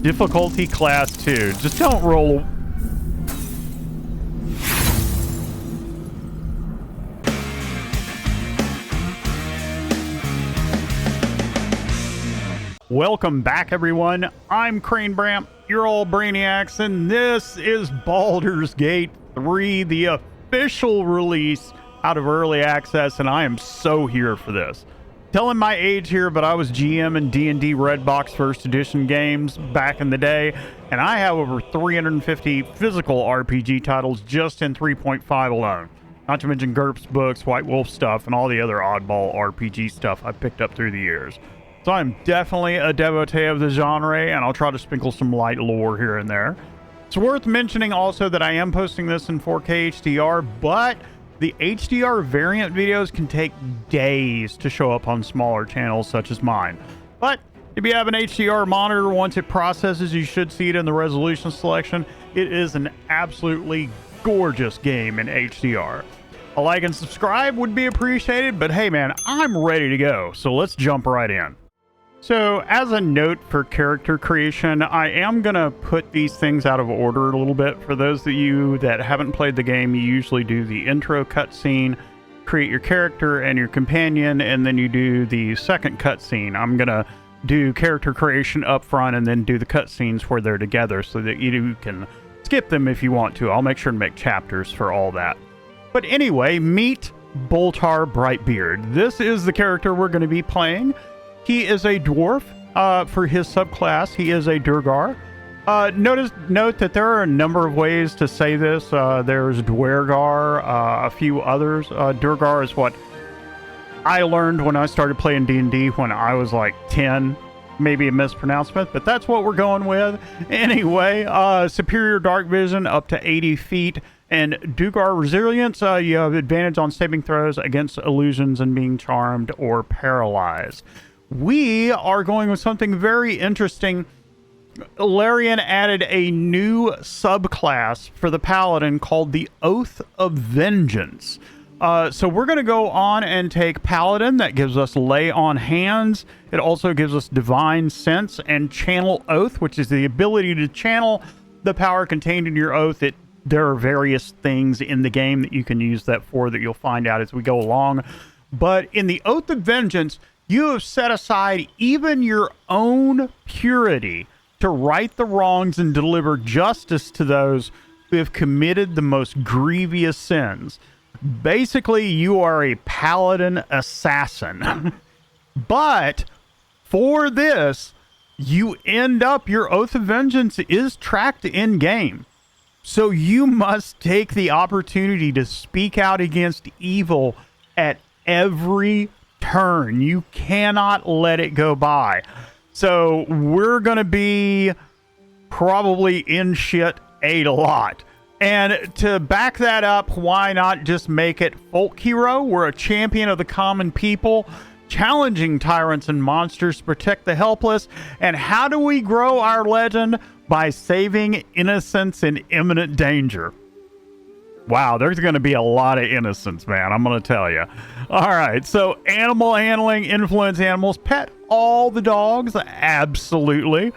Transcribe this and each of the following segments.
Difficulty class 2. Just don't roll. Welcome back, everyone. I'm Crane Bramp, your old Brainiacs, and this is Baldur's Gate 3, the official release out of early access, and I am so here for this. Telling my age here, but I was GM in D&D Redbox First Edition games back in the day, and I have over 350 physical RPG titles just in 3.5 alone. Not to mention GURPS books, White Wolf stuff, and all the other oddball RPG stuff I've picked up through the years. So I'm definitely a devotee of the genre, and I'll try to sprinkle some light lore here and there. It's worth mentioning also that I am posting this in 4K HDR, but the HDR variant videos can take days to show up on smaller channels such as mine. But if you have an HDR monitor, once it processes, you should see it in the resolution selection. It is an absolutely gorgeous game in HDR. A like and subscribe would be appreciated, but hey man, I'm ready to go, so let's jump right in. So, as a note for character creation, I am going to put these things out of order a little bit. For those of you that haven't played the game, you usually do the intro cutscene, create your character and your companion, and then you do the second cutscene. I'm going to do character creation up front and then do the cutscenes where they're together so that you can skip them if you want to. I'll make sure to make chapters for all that. But anyway, meet Boltar Brightbeard. This is the character we're going to be playing. He is a dwarf. For his subclass, he is a Durgar. Note that there are a number of ways to say this. There's Dwergar, a few others. Durgar is what I learned when I started playing D&D when I was like 10. Maybe a mispronouncement, but that's what we're going with. Anyway, superior dark vision up to 80 feet. And Durgar resilience, you have advantage on saving throws against illusions and being charmed or paralyzed. We are going with something very interesting. Larian added a new subclass for the Paladin called the Oath of Vengeance. So we're going to go on and take Paladin. That gives us Lay on Hands. It also gives us Divine Sense and Channel Oath, which is the ability to channel the power contained in your oath. There are various things in the game that you can use that for that you'll find out as we go along. But in the Oath of Vengeance, you have set aside even your own purity to right the wrongs and deliver justice to those who have committed the most grievous sins. Basically, you are a paladin assassin. But for this, you end up, your Oath of Vengeance is tracked in game. So you must take the opportunity to speak out against evil at every turn. You cannot let it go by. So we're going to be probably in shit a lot. And to back that up, why not just make it folk hero? We're a champion of the common people, challenging tyrants and monsters to protect the helpless. And how do we grow our legend? By saving innocents in imminent danger. Wow, there's going to be a lot of innocence, man. I'm going to tell you. All right, so animal handling, influence animals, pet all the dogs. Absolutely.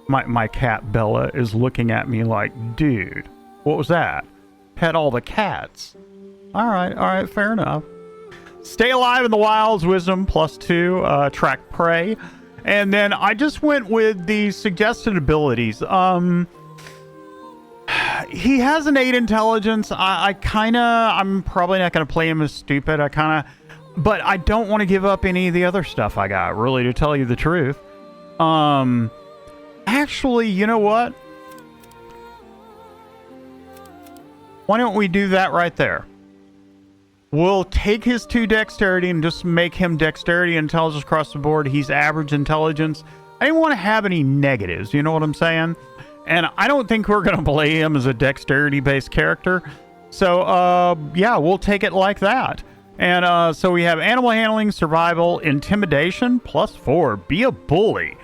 My cat, Bella, is looking at me like, dude, what was that? Pet all the cats. All right, fair enough. Stay alive in the wilds, wisdom, +2, track prey. And then I just went with the suggested abilities. He has an 8 intelligence. I'm probably not going to play him as stupid. But I don't want to give up any of the other stuff I got, really, to tell you the truth. Actually, you know what? Why don't we do that right there? We'll take his 2 dexterity and just make him dexterity and intelligence across the board. He's average intelligence. I didn't want to have any negatives, you know what I'm saying? And I don't think we're going to play him as a dexterity-based character. So, yeah, we'll take it like that. And so we have animal handling, survival, intimidation, +4, be a bully.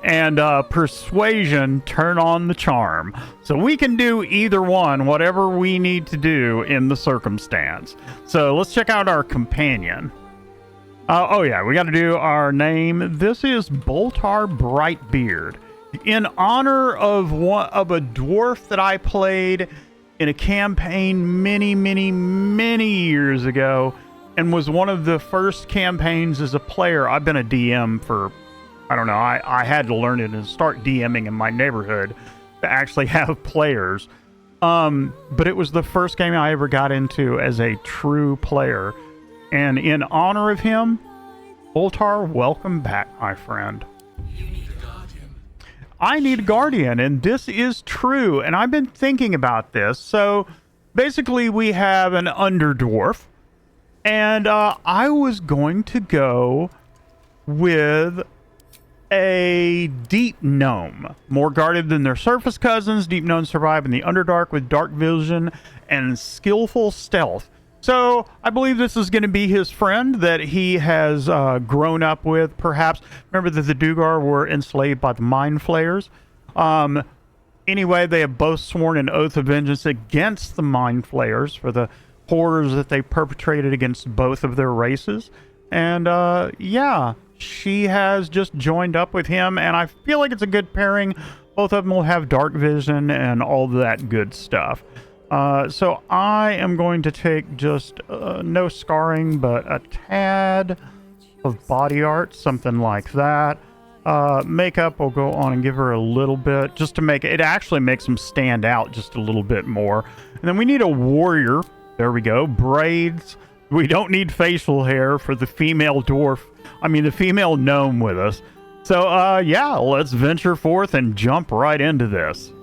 And persuasion, turn on the charm. So we can do either one, whatever we need to do in the circumstance. So let's check out our companion. Oh yeah, we got to do our name. This is Boltar Brightbeard. in honor of a dwarf that I played in a campaign many years ago, and was one of the first campaigns as a player. I've been a DM for, I don't know, I had to learn it and start DMing in my neighborhood to actually have players. But it was the first game I ever got into as a true player. And in honor of him, Boltar, welcome back, my friend. I need a guardian, and this is true. And I've been thinking about this. So basically we have an underdwarf, and I was going to go with a deep gnome. More guarded than their surface cousins, deep gnomes survive in the Underdark with dark vision and skillful stealth. So I believe this is going to be his friend that he has grown up with, perhaps. Remember that the Dugar were enslaved by the Mind Flayers. Anyway, they have both sworn an oath of vengeance against the Mind Flayers for the horrors that they perpetrated against both of their races. And yeah, she has just joined up with him, and I feel like it's a good pairing. Both of them will have dark vision and all that good stuff. So I am going to take just no scarring, but a tad of body art, something like that. Makeup, will go on and give her a little bit, just to make it actually makes them stand out just a little bit more. And then we need a warrior. There we go. Braids. We don't need facial hair for the female dwarf. I mean, the female gnome with us. So, yeah, let's venture forth and jump right into this.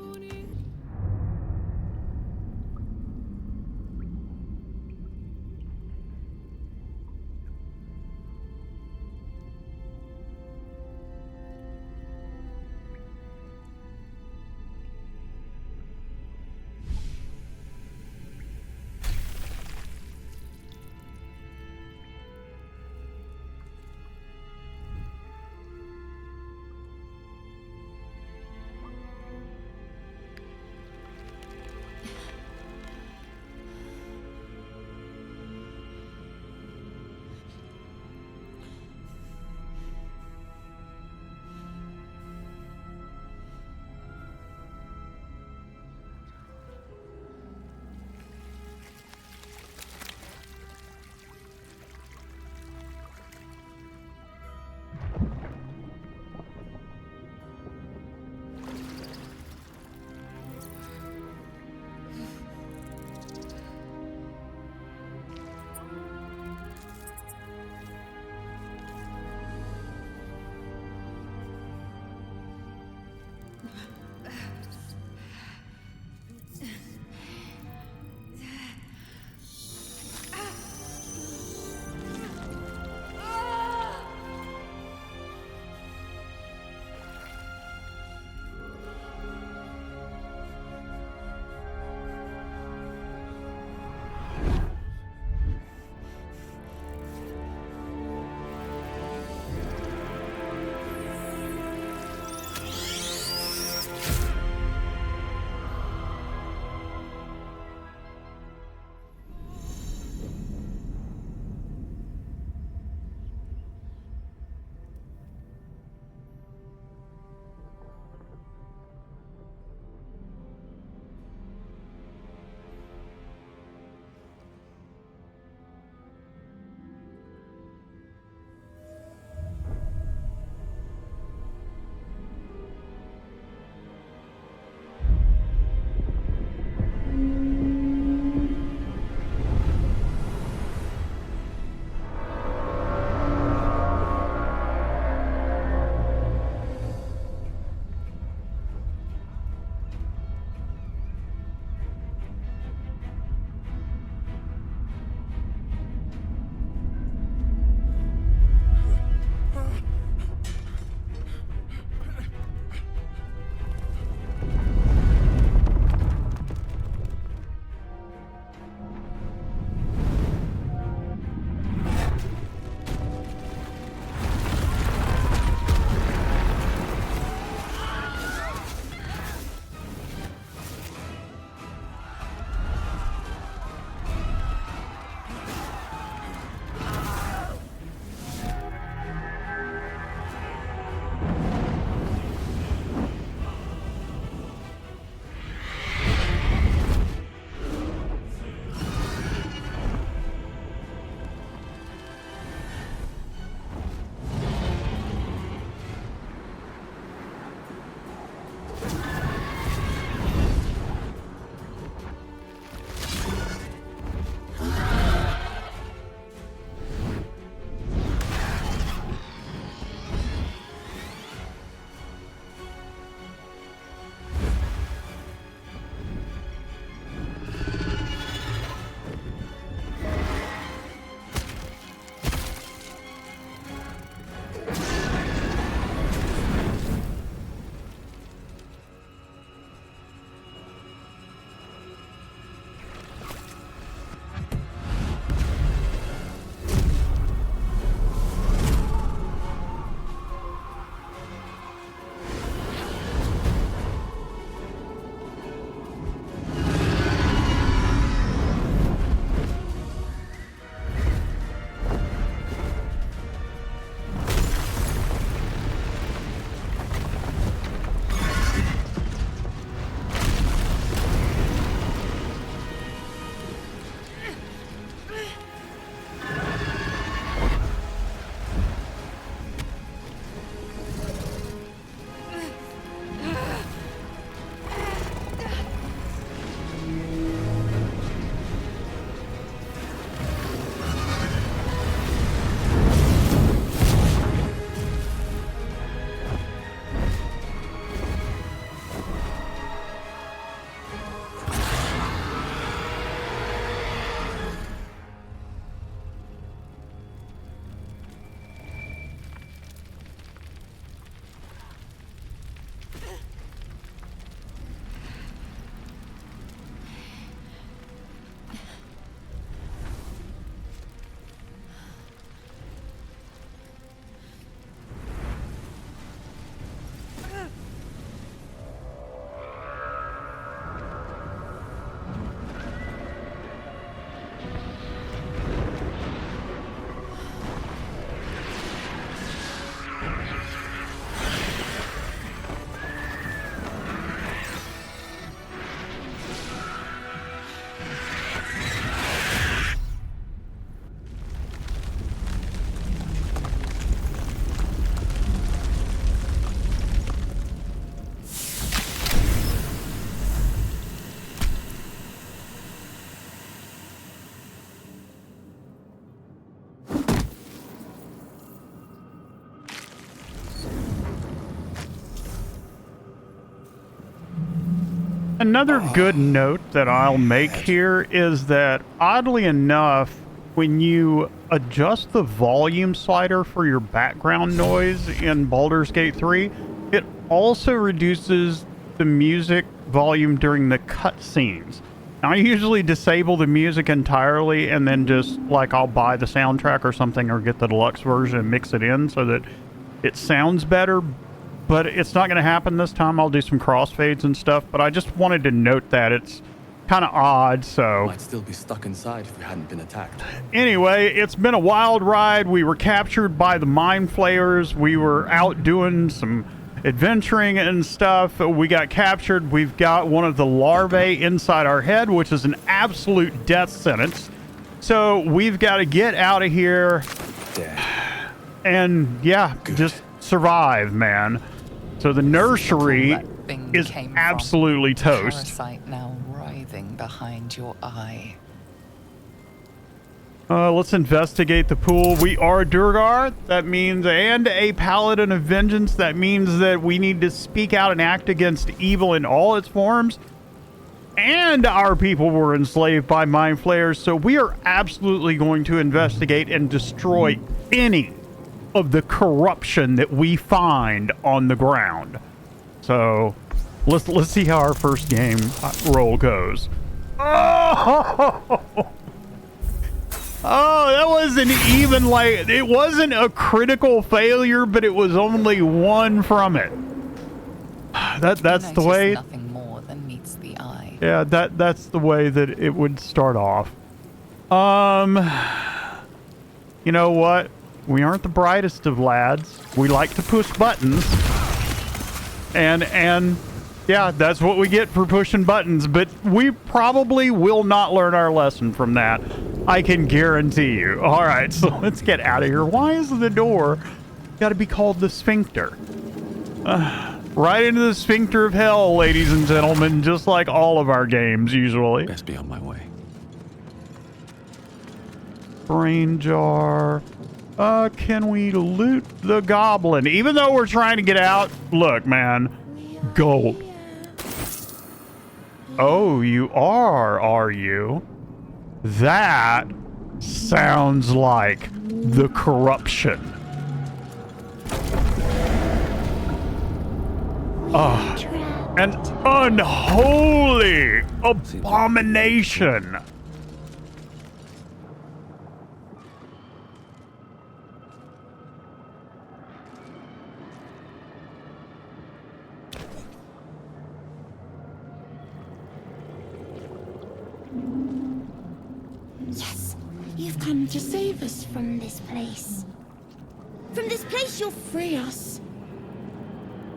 Another good note that I'll make here is that, oddly enough, when you adjust the volume slider for your background noise in Baldur's Gate 3, it also reduces the music volume during the cutscenes. Now, I usually disable the music entirely and then just, like, I'll buy the soundtrack or something or get the deluxe version and mix it in so that it sounds better. But it's not going to happen this time. I'll do some crossfades and stuff, but I just wanted to note that it's kind of odd, so... Might still be stuck inside if we hadn't been attacked. Anyway, it's been a wild ride. We were captured by the Mind Flayers. We were out doing some adventuring and stuff. We got captured. We've got one of the larvae inside our head, which is an absolute death sentence. So we've got to get out of here. Dead. And, yeah, Good. just survive, man. So the nursery is absolutely toast. Parasite now writhing behind your eye. Let's investigate the pool. We are Durgar. That means, and a Paladin of Vengeance. That means that we need to speak out and act against evil in all its forms. And our people were enslaved by Mind Flayers. So we are absolutely going to investigate and destroy any of the corruption that we find on the ground. So let's see how our first game roll goes. Oh, that wasn't even like, it wasn't a critical failure, but it was only one from it. That's the way. Nothing more than meets the eye. Yeah, that's the way that it would start off. You know what? We aren't the brightest of lads. We like to push buttons. And yeah, that's what we get for pushing buttons. But we probably will not learn our lesson from that. I can guarantee you. All right, so let's get out of here. Why is the door got to be called the sphincter? Right into the sphincter of hell, ladies and gentlemen, just like all of our games usually. Best be on my way. Brain jar. Can we loot the goblin? Even though we're trying to get out, look, man, gold. Oh, you are you? That sounds like the corruption. An unholy abomination. Yes, you've come to save us from this place. From this place, you'll free us.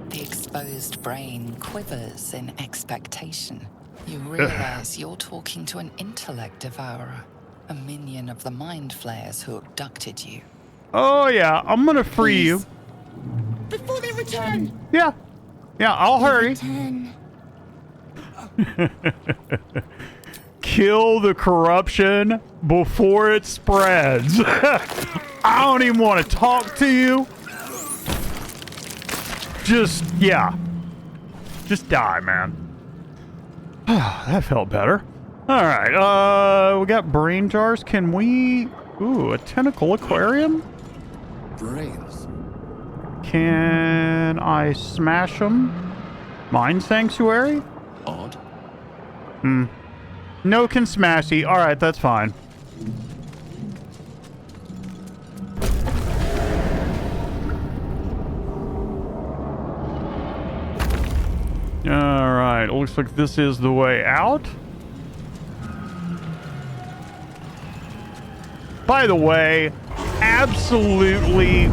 The exposed brain quivers in expectation. You realize you're talking to an intellect devourer, a minion of the mind flayers who abducted you. Oh yeah, I'm gonna free you. Before they return. Yeah, I'll hurry. Return. Kill the corruption before it spreads. I don't even want to talk to you. Just die, man. That felt better. All right, we got brain jars. Can we... Ooh, a tentacle aquarium? Brains. Can I smash them? Mind sanctuary? Odd. No can smashy. All right, that's fine. All right, looks like this is the way out. By the way, absolutely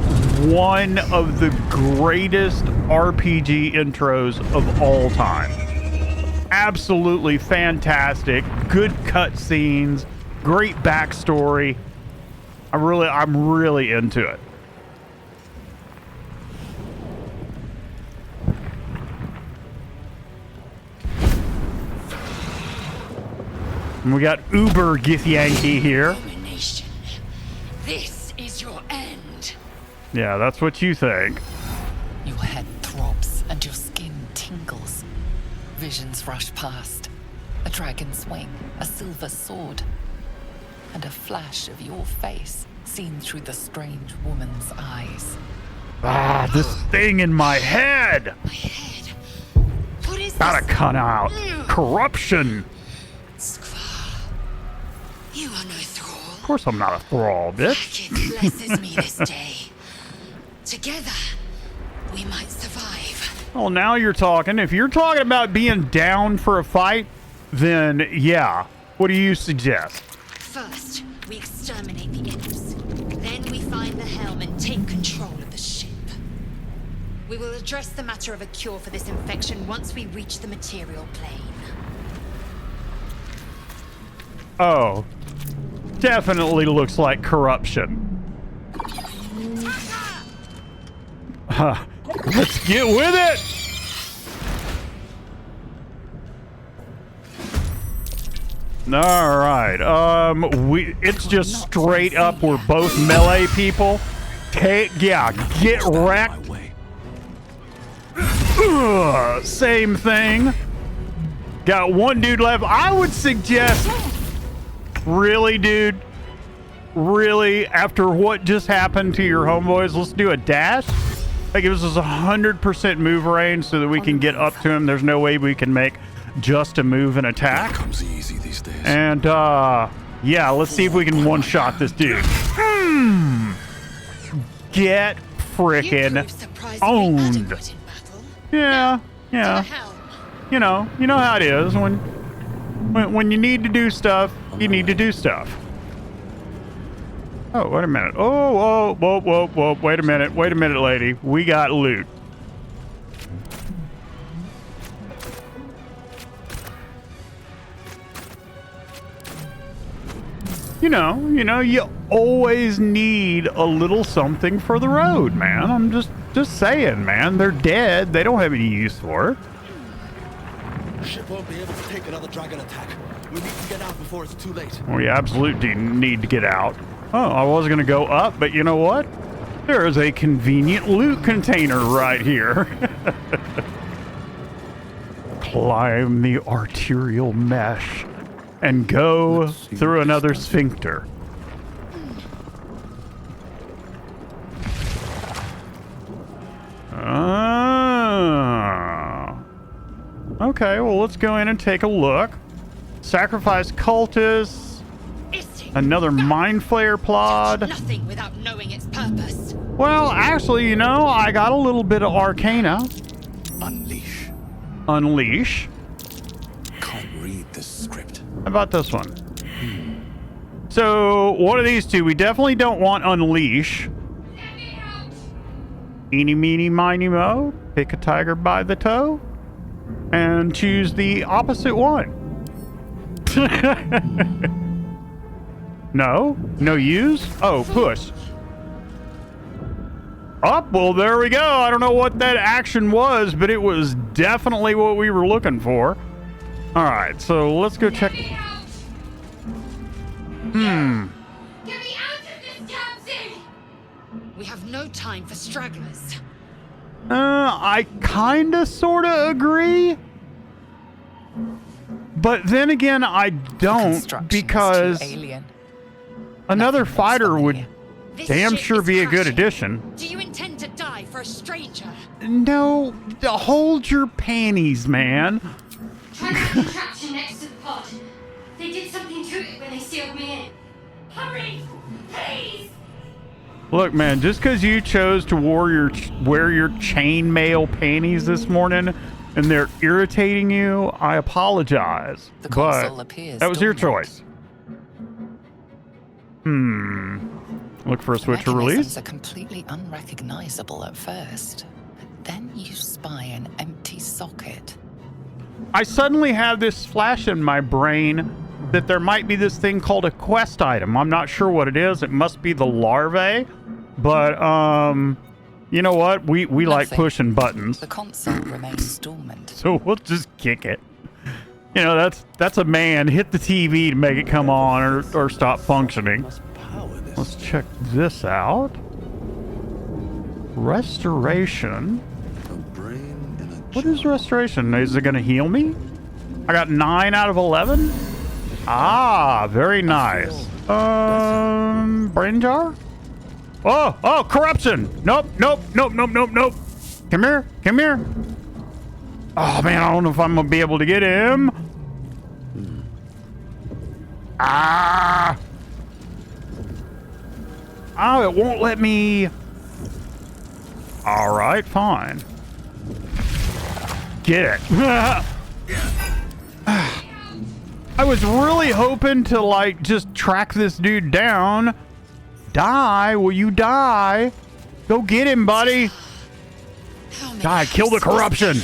one of the greatest RPG intros of all time. Absolutely fantastic. Good cutscenes, great backstory. I'm really into it. And we got Uber Githyanki here. Abomination. This is your end. Yeah, that's what you think. Your head throbs and your skin tingles. Visions rush past. A dragon's wing, a silver sword, and a flash of your face seen through the strange woman's eyes. Ah, this thing in my head. My head. What is Gotta this? cut out. Corruption. Squaw. You are no thrall. Of course I'm not a thrall, bitch. It blesses me this day. Together, we might survive. Well, now you're talking. If you're talking about being down for a fight, then yeah. What do you suggest? First, we exterminate the Imps. Then we find the helm and take control of the ship. We will address the matter of a cure for this infection once we reach the material plane. Oh, definitely looks like corruption. Let's get with it. All right. It's just straight up. We're both melee people. Get wrecked. Same thing. Got one dude left. I would suggest, really, dude, really, after what just happened to your homeboys, let's do a dash. That gives us 100% move range so that we can get up to him. There's no way we can make just a move and attack. Comes easy these days. And yeah, let's see if we can one-shot this dude. Get frickin' owned. Yeah. You know how it is when you need to do stuff, you need to do stuff. Oh, wait a minute. Whoa, wait a minute, lady. We got loot. You know, you always need a little something for the road, man. I'm just Just saying, man. They're dead. They don't have any use for it. Ship won't be able to take another dragon attack. We need to get out before it's too late. We absolutely need to get out. Oh, I was going to go up, but you know what? There is a convenient loot container right here. Climb the arterial mesh and go through another sphincter. Okay, well, let's go in and take a look. Sacrifice cultists. Another mind flayer plod. Nothing without knowing its purpose. Well, actually, you know, I got a little bit of arcana. Unleash. Unleash. Can't read this script. How about this one? So, one of these two, we definitely don't want unleash. Eeny, meeny, miny, mo. Pick a tiger by the toe. And choose the opposite one. No? No use? Oh, push. Oh, well, there we go. I don't know what that action was, but it was definitely what we were looking for. All right, so let's go check. Get me out of this damn thing! We have no time for stragglers. I kinda sorta agree. But then again, I don't, because alien. another fighter would This damn ship sure is be a good crashing. addition. Do you intend to die for a stranger? No, hold your panties, man. Try the contraption next to the pod. They did something to it when they sealed me in. Hurry! Please! Look, man, just because you chose to wear your chainmail panties this morning and they're irritating you, I apologize. The console But appears that was your dormant. choice. Look for a switch to Mechanisms release. are completely unrecognizable at first, but then you spy an empty socket. I suddenly have this flash in my brain that there might be this thing called a quest item. I'm not sure what it is. It must be the larvae. But, you know what? We like Nothing. pushing buttons. The console remains dormant. So we'll just kick it. You know, that's a man. Hit the TV to make it come on or stop functioning. Must power this. Let's check this out. Restoration. A brain in a What is restoration? Is it going to heal me? I got 9 out of 11. Ah, very nice. Brain jar? Oh, corruption. Nope. Come here. Oh, man, I don't know if I'm going to be able to get him. Ah. Oh, it won't let me. All right, fine. Get it. I was really hoping to, like, just track this dude down. Die. Will you die? Go get him, buddy. Die. Kill the corruption.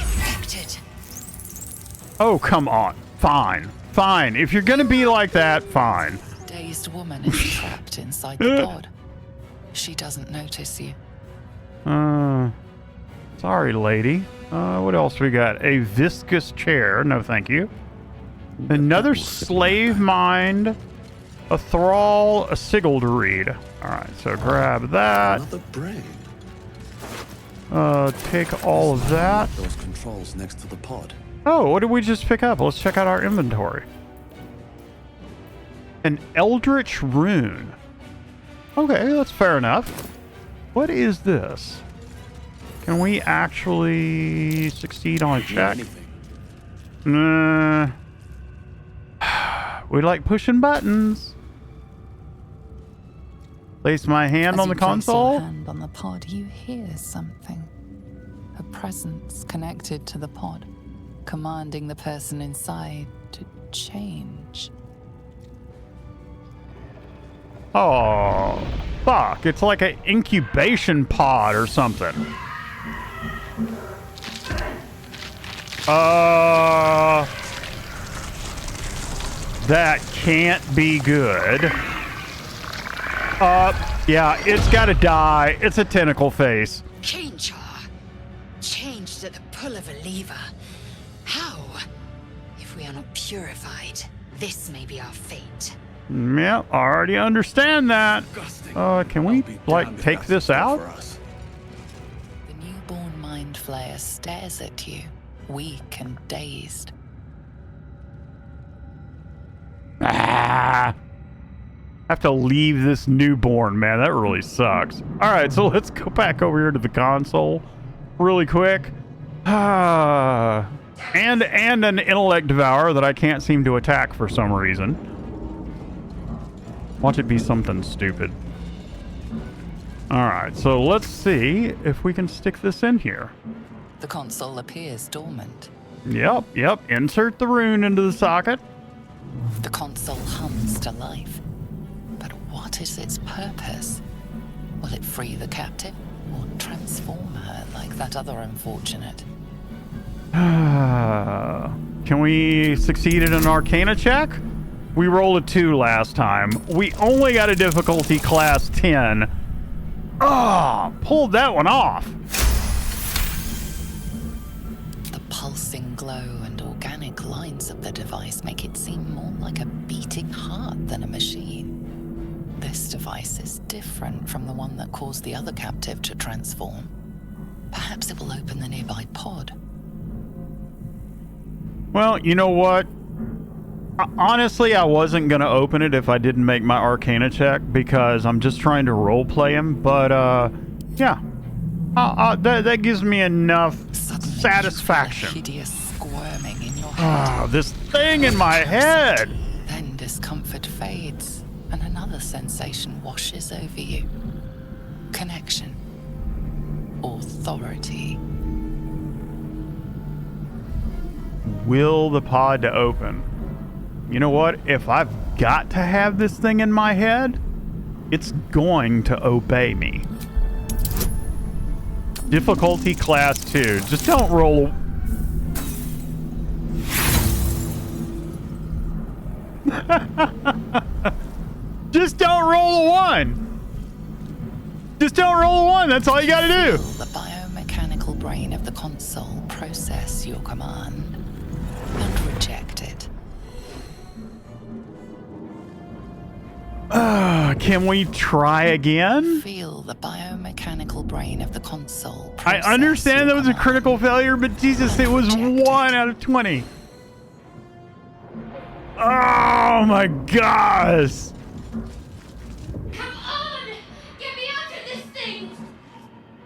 Oh, come on. Fine. If you're going to be like that, fine. Dazed woman is trapped inside the pod. She doesn't notice you. Sorry, lady. What else we got? A viscous chair. No, thank you. Another slave mind. A thrall. A sigil to read. All right, so grab that. Another brain. Take all of that. Those controls next to the pod. Oh, what did we just pick up? Let's check out our inventory. An eldritch rune. Okay, that's fair enough. What is this? Can we actually succeed on a check? Anything. Nah. We like pushing buttons. Place my hand As on you the place console. your hand on the pod, you hear something. A presence connected to the pod, commanding the person inside to change. Oh, fuck. It's like an incubation pod or something. That can't be good. Yeah, it's gotta die. It's a tentacle face. Chain charge. pull of a lever. How? If we are not purified, this may be our fate. Yeah, I already understand that. Disgusting. Can we, I'll be like, damned if take that's this good out? for us. The newborn mind flayer stares at you, weak and dazed. Ah. Have to leave this newborn, man. That really sucks. All right, so let's go back over here to the console really quick. And an intellect devourer that I can't seem to attack for some reason. Watch it be something stupid. All right, so let's see if we can stick this in here. The console appears dormant. Yep. Insert the rune into the socket. The console hums to life. But what is its purpose? Will it free the captive or transform her like that other unfortunate? Can we succeed in an Arcana check? We rolled a 2 last time. We only got a difficulty class 10. Pulled that one off. The pulsing glow and organic lines of the device make it seem more like a beating heart than a machine. This device is different from the one that caused the other captive to transform. Perhaps it will open the nearby pod. Well, you know what? Honestly, I wasn't going to open it if I didn't make my Arcana check because I'm just trying to roleplay him. But, yeah. That gives me enough Suddenly, satisfaction. you feel a hideous squirming in your head. This thing in my head. Then discomfort fades, and another sensation washes over you. Connection. Authority. Will the pod to open? You know what? If I've got to have this thing in my head, it's going to obey me. Difficulty class 2. Just don't roll. Just don't roll a 1. Just don't roll a 1. That's all you gotta do. The biomechanical brain of the console process your command and reject it. Can we try again? Feel the biomechanical brain of the console I process understand that your was a command. critical failure, but Jesus, it was 1 out of 20. Oh my gosh. Come on! Get me out of this thing!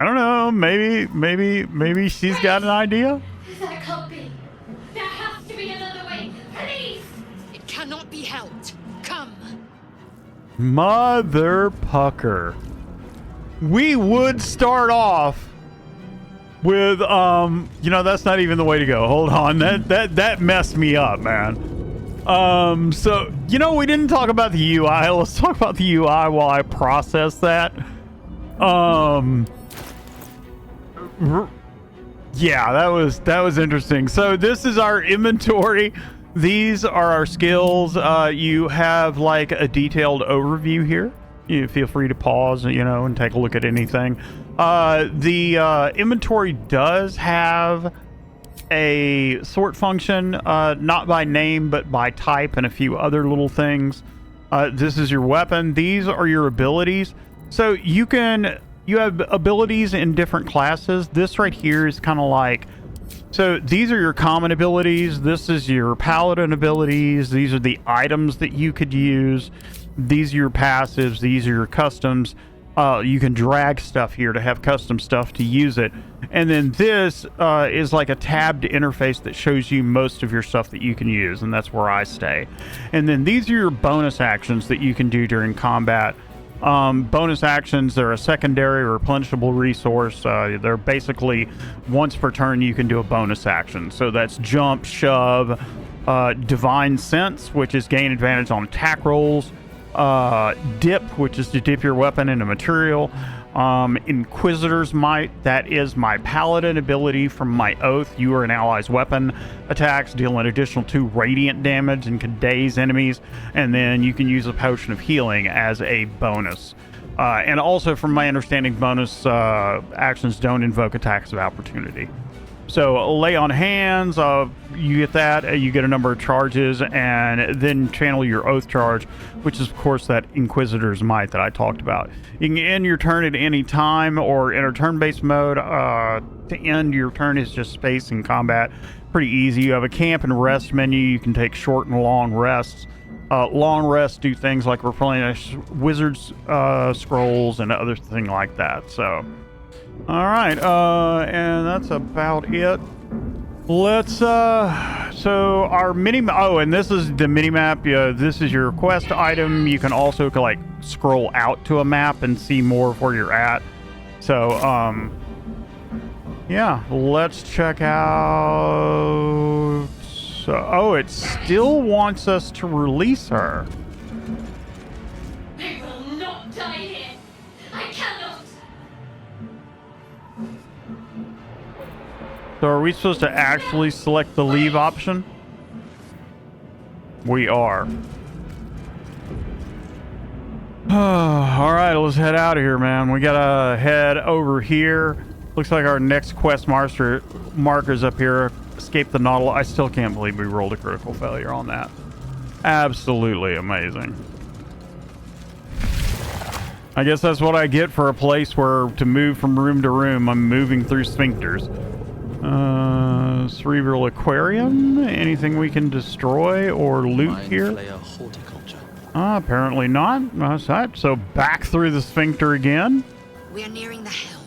I don't know. Maybe she's got an idea. That can't be. There has to be another way. Please! It cannot be helped. Come. Mother pucker. We would start off with that's not even the way to go. Hold on. That messed me up, man. So we didn't talk about the UI. Let's talk about the UI while I process that. Yeah, that was interesting. So this is our inventory. These are our skills. You have like a detailed overview here. You feel free to pause, and take a look at anything. The inventory does have a sort function, not by name, but by type and a few other little things. This is your weapon. These are your abilities. So you have abilities in different classes. This right here is kind of like, so these are your common abilities. This is your paladin abilities. These are the items that you could use. These are your passives. These are your customs. You can drag stuff here to have custom stuff to use it. And then this is like a tabbed interface that shows you most of your stuff that you can use, and that's where I stay. And then these are your bonus actions that you can do during combat. Bonus actions, they're a secondary replenishable resource. They're basically once per turn you can do a bonus action. So that's jump, shove, divine sense, which is gain advantage on attack rolls, dip, which is to dip your weapon into material, Inquisitor's Might, that is my paladin ability from my oath. You or an ally's weapon attacks deal an additional 2 radiant damage and can daze enemies, and then you can use a potion of healing as a bonus. And also, from my understanding, bonus actions don't invoke attacks of opportunity. So lay on hands, you get that, you get a number of charges, and then channel your oath charge, which is of course that Inquisitor's Might that I talked about. You can end your turn at any time or enter turn-based mode. To end your turn is just space and combat. Pretty easy. You have a camp and rest menu. You can take short and long rests. Long rests do things like replenish wizard's scrolls and other thing like that. So, all right, and that's about it. Let's so our and this is the mini map. This is your quest item. You can also like scroll out to a map and see more of where you're at. So yeah, let's check out. So it still wants us to release her. They will not die here. I cannot. So are we supposed to actually select the leave option? We are. All right, let's head out of here, man. We gotta head over here. Looks like our next quest marker's up here. Escape the Nautiloid. I still can't believe we rolled a critical failure on that. Absolutely amazing. I guess that's what I get for a place where to move from room to room. I'm moving through sphincters. Cerebral Aquarium. Anything we can destroy or loot here? Apparently not. That's that. So back through the sphincter again. We are nearing the helm.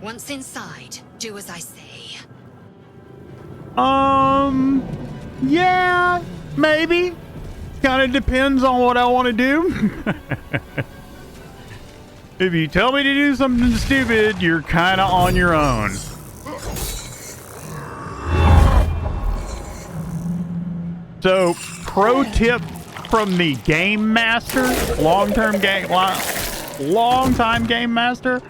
Once inside, do as I say. Yeah, maybe. Kind of depends on what I want to do. If you tell me to do something stupid, you're kind of on your own. So, pro tip from the game master, long-time game master.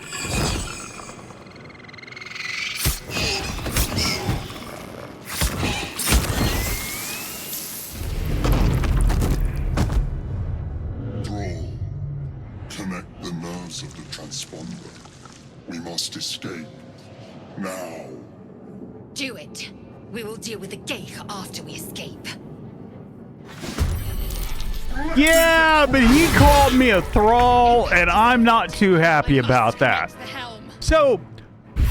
Connect the nerves of the transponder. We must escape. Now. Do it. We will deal with the gate after we escape. Yeah, but he called me a thrall, and I'm not too happy about that. So,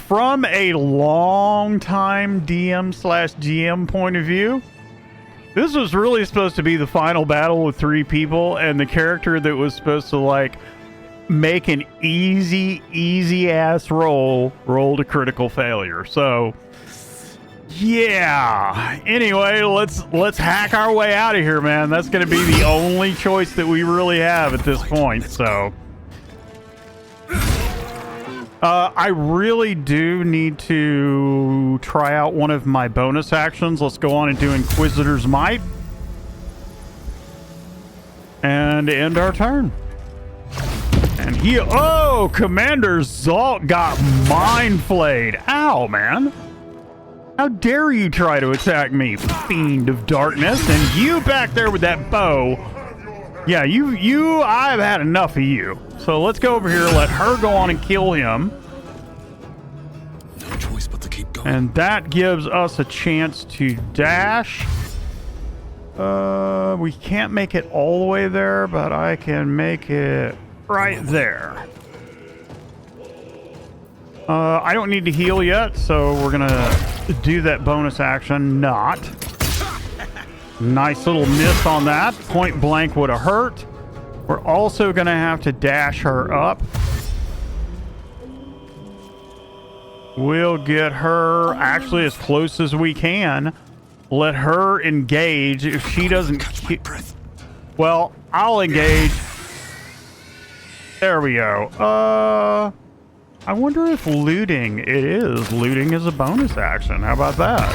from a long-time DM/GM point of view, this was really supposed to be the final battle with 3 people, and the character that was supposed to, like, make an easy-ass rolled a critical failure. So, yeah. Anyway, let's hack our way out of here, man. That's going to be the only choice that we really have at this point, so... I really do need to try out one of my bonus actions. Let's go on and do Inquisitor's Might. And end our turn. And Commander Zhalk got mind flayed. Ow, man. How dare you try to attack me, fiend of darkness. And you back there with that bow. Yeah, I've had enough of you. So let's go over here, let her go on and kill him. No choice but to keep going. And that gives us a chance to dash. We can't make it all the way there, but I can make it right there. I don't need to heal yet, so we're gonna do that bonus action. Not. Nice little miss on that. Point blank would have hurt. We're also gonna have to dash her up. We'll get her actually as close as we can. Let her engage. If she doesn't... Well, I'll engage. There we go. I wonder if looting... It is. Looting is a bonus action. How about that?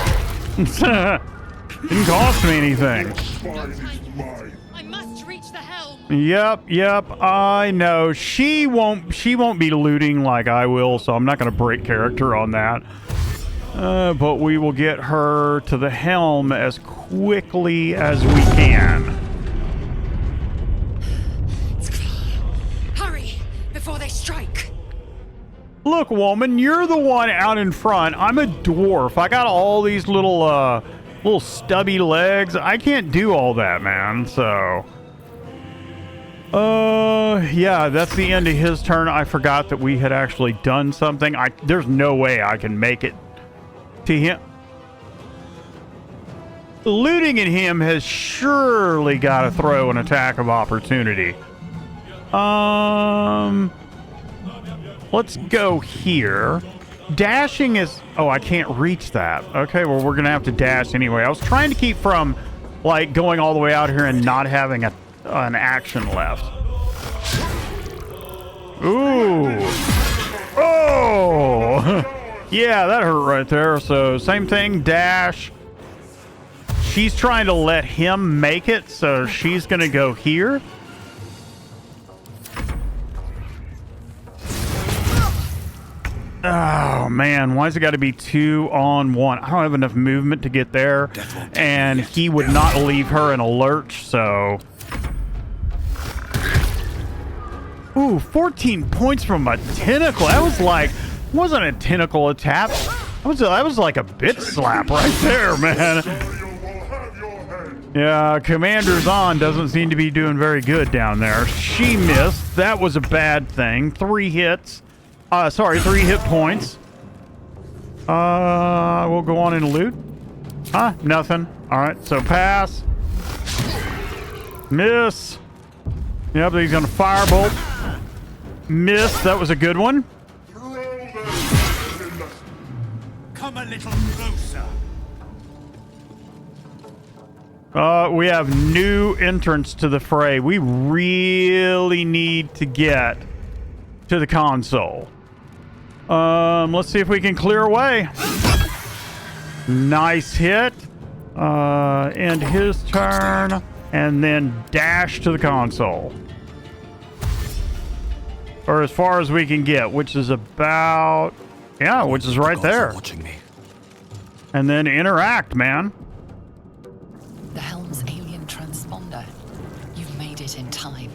Didn't cost me anything. I must reach the helm. Yep. I know. She won't be looting like I will, so I'm not going to break character on that. But we will get her to the helm as quickly as we can. Hurry before they strike. Look, woman, you're the one out in front. I'm a dwarf. I got all these little stubby legs. I can't do all that, man. So, yeah, that's the end of his turn. I forgot that we had actually done something. There's no way I can make it to him. Looting at him has surely got to throw an attack of opportunity. Let's go here. Dashing is... Oh, I can't reach that. Okay, well, we're going to have to dash anyway. I was trying to keep from, like, going all the way out here and not having an action left. Ooh. Oh! Yeah, that hurt right there. So, same thing. Dash. She's trying to let him make it, so she's going to go here. Oh, man. Why's it got to be 2 on 1? I don't have enough movement to get there. And he would not leave her in a lurch, so... Ooh, 14 points from a tentacle. That was like... wasn't a tentacle attack. That was like a bit slap right there, man. Yeah, Commander Zahn doesn't seem to be doing very good down there. She missed. That was a bad thing. 3 hits. 3 hit points. We'll go on and loot. Huh? Nothing. Alright, so pass. Miss. Yep, he's gonna firebolt. Miss. That was a good one. Come a little closer. We have new entrants to the fray. We really need to get to the console. Let's see if we can clear away. Nice hit. End his turn. And then dash to the console. Or as far as we can get, which is about... Yeah, which is right there. Watching me. And then interact, man. The helm's alien transponder. You've made it in time.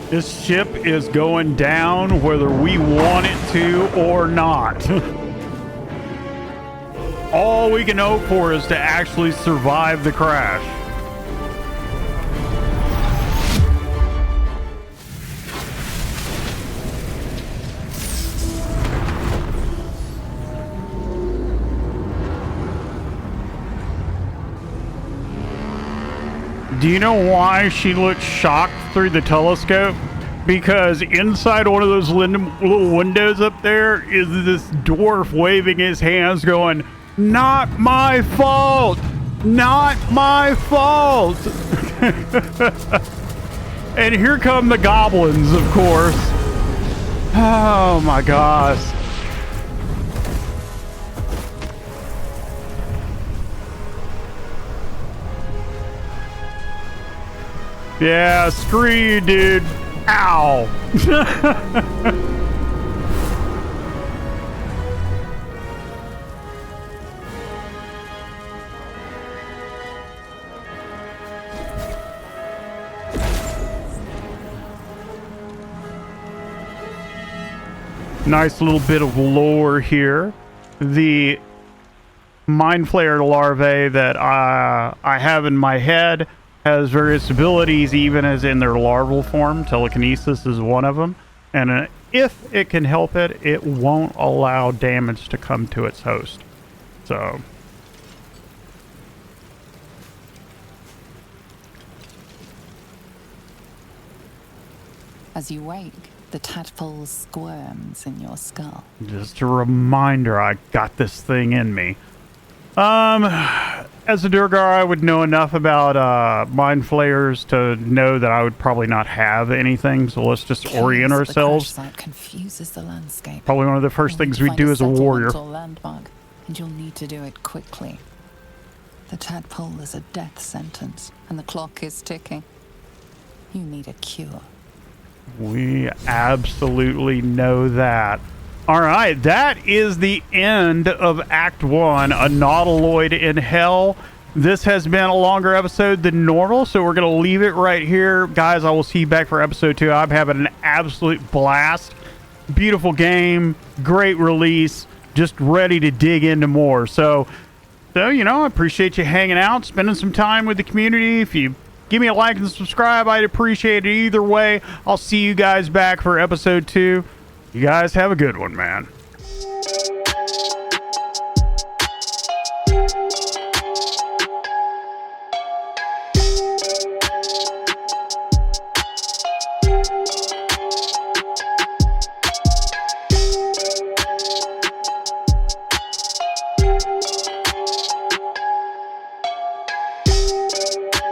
This ship is going down whether we want it to or not. All we can hope for is to actually survive the crash. Do you know why she looked shocked through the telescope? Because inside one of those little windows up there is this dwarf waving his hands going, "Not my fault! Not my fault!" And here come the goblins, of course. Oh my gosh. Yeah, screw you, dude. Ow. Nice little bit of lore here. The Mind Flayer larvae that I have in my head has various abilities, even as in their larval form. Telekinesis is one of them. And if it can help it, it won't allow damage to come to its host. So... As you wake, the tadpole squirms in your skull. just a reminder, I got this thing in me. As a Durgar, I would know enough about mind flayers to know that I would probably not have anything. So let's just orient ourselves. The confuses the landscape. Probably one of the first things we do as a warrior. Or landmark, and you'll need to do it quickly. The tadpole is a death sentence, and the clock is ticking. You need a cure. We absolutely know that. All right, that is the end of Act 1, A Nautiloid in Hell. This has been a longer episode than normal, so we're going to leave it right here. Guys, I will see you back for episode 2. I'm having an absolute blast. Beautiful game, great release, just ready to dig into more. So, you know, I appreciate you hanging out, spending some time with the community. If you give me a like and subscribe, I'd appreciate it either way. I'll see you guys back for episode 2. You guys have a good one, man.